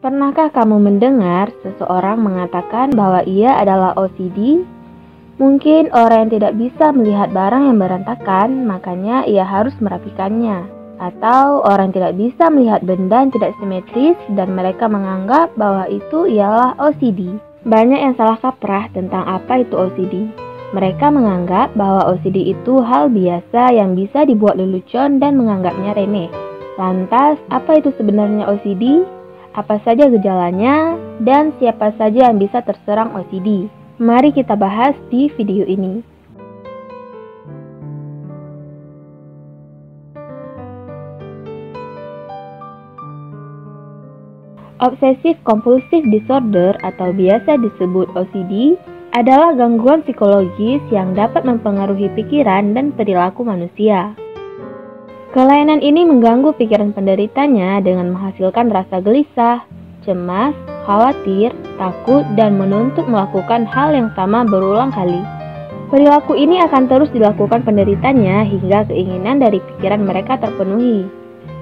Pernahkah kamu mendengar seseorang mengatakan bahwa ia adalah OCD? Mungkin orang yang tidak bisa melihat barang yang berantakan, makanya ia harus merapikannya. Atau orang yang tidak bisa melihat benda yang tidak simetris dan mereka menganggap bahwa itu ialah OCD. Banyak yang salah kaprah tentang apa itu OCD. Mereka menganggap bahwa OCD itu hal biasa yang bisa dibuat lelucon dan menganggapnya remeh. Lantas, apa itu sebenarnya OCD? Apa saja gejalanya, dan siapa saja yang bisa terserang OCD? Mari kita bahas di video ini. Obsessive Compulsive Disorder atau biasa disebut OCD adalah gangguan psikologis yang dapat mempengaruhi pikiran dan perilaku manusia. Kelainan ini mengganggu pikiran penderitanya dengan menghasilkan rasa gelisah, cemas, khawatir, takut, dan menuntut melakukan hal yang sama berulang kali. Perilaku ini akan terus dilakukan penderitanya hingga keinginan dari pikiran mereka terpenuhi.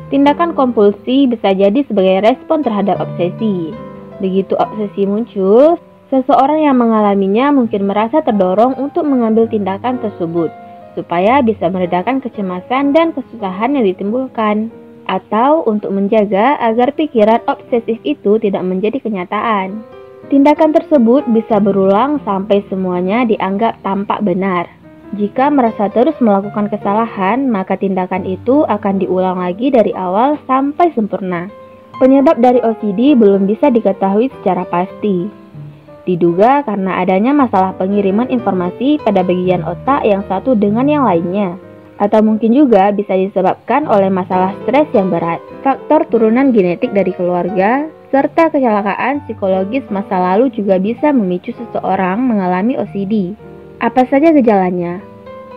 Tindakan kompulsi bisa jadi sebagai respon terhadap obsesi. Begitu obsesi muncul, seseorang yang mengalaminya mungkin merasa terdorong untuk mengambil tindakan tersebut, supaya bisa meredakan kecemasan dan kesusahan yang ditimbulkan, atau untuk menjaga agar pikiran obsesif itu tidak menjadi kenyataan. Tindakan tersebut bisa berulang sampai semuanya dianggap tampak benar. Jika merasa terus melakukan kesalahan, maka tindakan itu akan diulang lagi dari awal sampai sempurna. Penyebab dari OCD belum bisa diketahui secara pasti. Diduga karena adanya masalah pengiriman informasi pada bagian otak yang satu dengan yang lainnya. Atau mungkin juga bisa disebabkan oleh masalah stres yang berat, faktor turunan genetik dari keluarga, serta kecelakaan psikologis masa lalu juga bisa memicu seseorang mengalami OCD. Apa saja gejalanya?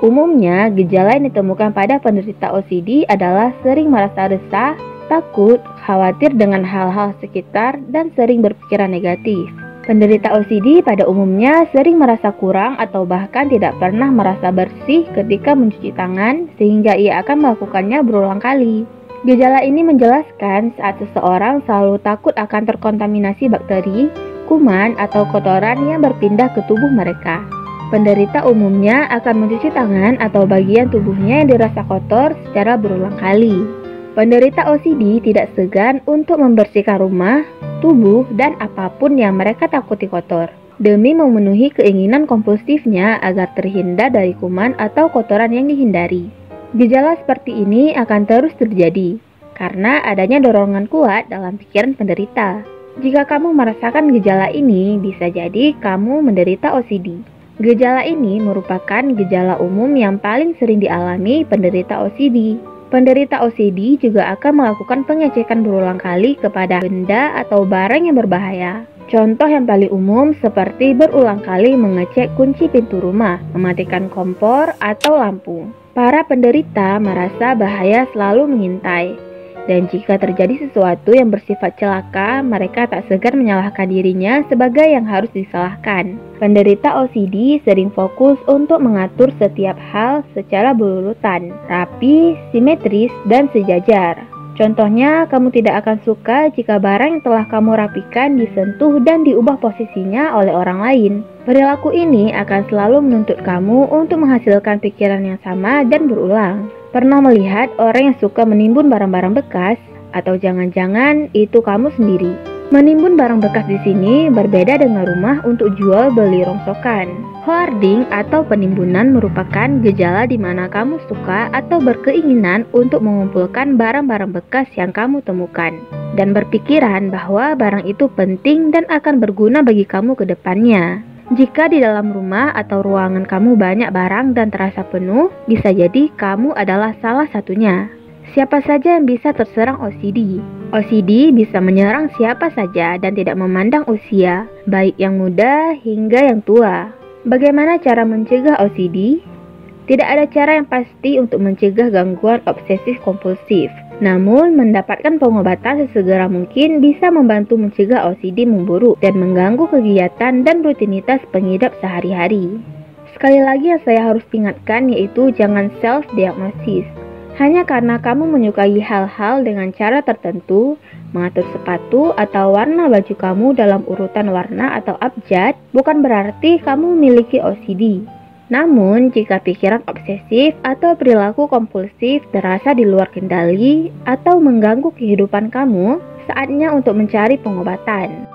Umumnya, gejala yang ditemukan pada penderita OCD adalah sering merasa resah, takut, khawatir dengan hal-hal sekitar, dan sering berpikiran negatif. Penderita OCD pada umumnya sering merasa kurang atau bahkan tidak pernah merasa bersih ketika mencuci tangan, sehingga ia akan melakukannya berulang kali. Gejala ini menjelaskan saat seseorang selalu takut akan terkontaminasi bakteri, kuman, atau kotoran yang berpindah ke tubuh mereka. Penderita umumnya akan mencuci tangan atau bagian tubuhnya yang dirasa kotor secara berulang kali. Penderita OCD tidak segan untuk membersihkan rumah, tubuh, dan apapun yang mereka takuti kotor, demi memenuhi keinginan kompulsifnya agar terhindar dari kuman atau kotoran yang dihindari. Gejala seperti ini akan terus terjadi, karena adanya dorongan kuat dalam pikiran penderita. Jika kamu merasakan gejala ini, bisa jadi kamu menderita OCD. Gejala ini merupakan gejala umum yang paling sering dialami penderita OCD. Penderita OCD juga akan melakukan pengecekan berulang kali kepada benda atau barang yang berbahaya. Contoh yang paling umum seperti berulang kali mengecek kunci pintu rumah, mematikan kompor, atau lampu. Para penderita merasa bahaya selalu mengintai, dan jika terjadi sesuatu yang bersifat celaka, mereka tak segan menyalahkan dirinya sebagai yang harus disalahkan. Penderita OCD sering fokus untuk mengatur setiap hal secara berurutan, rapi, simetris, dan sejajar. Contohnya, kamu tidak akan suka jika barang yang telah kamu rapikan disentuh dan diubah posisinya oleh orang lain. Perilaku ini akan selalu menuntut kamu untuk menghasilkan pikiran yang sama dan berulang. Pernah melihat orang yang suka menimbun barang-barang bekas? Atau jangan-jangan itu kamu sendiri? Menimbun barang bekas di sini berbeda dengan rumah untuk jual beli rongsokan. Hoarding atau penimbunan merupakan gejala di mana kamu suka atau berkeinginan untuk mengumpulkan barang-barang bekas yang kamu temukan dan berpikiran bahwa barang itu penting dan akan berguna bagi kamu ke depannya. Jika di dalam rumah atau ruangan kamu banyak barang dan terasa penuh, bisa jadi kamu adalah salah satunya. Siapa saja yang bisa terserang OCD? OCD bisa menyerang siapa saja dan tidak memandang usia, baik yang muda hingga yang tua. Bagaimana cara mencegah OCD? Tidak ada cara yang pasti untuk mencegah gangguan obsesif kompulsif. Namun, mendapatkan pengobatan sesegera mungkin bisa membantu mencegah OCD memburuk dan mengganggu kegiatan dan rutinitas pengidap sehari-hari. Sekali lagi yang saya harus ingatkan yaitu jangan self-diagnosis. Hanya karena kamu menyukai hal-hal dengan cara tertentu, mengatur sepatu atau warna baju kamu dalam urutan warna atau abjad, bukan berarti kamu memiliki OCD. Namun, jika pikiran obsesif atau perilaku kompulsif terasa di luar kendali atau mengganggu kehidupan kamu, saatnya untuk mencari pengobatan.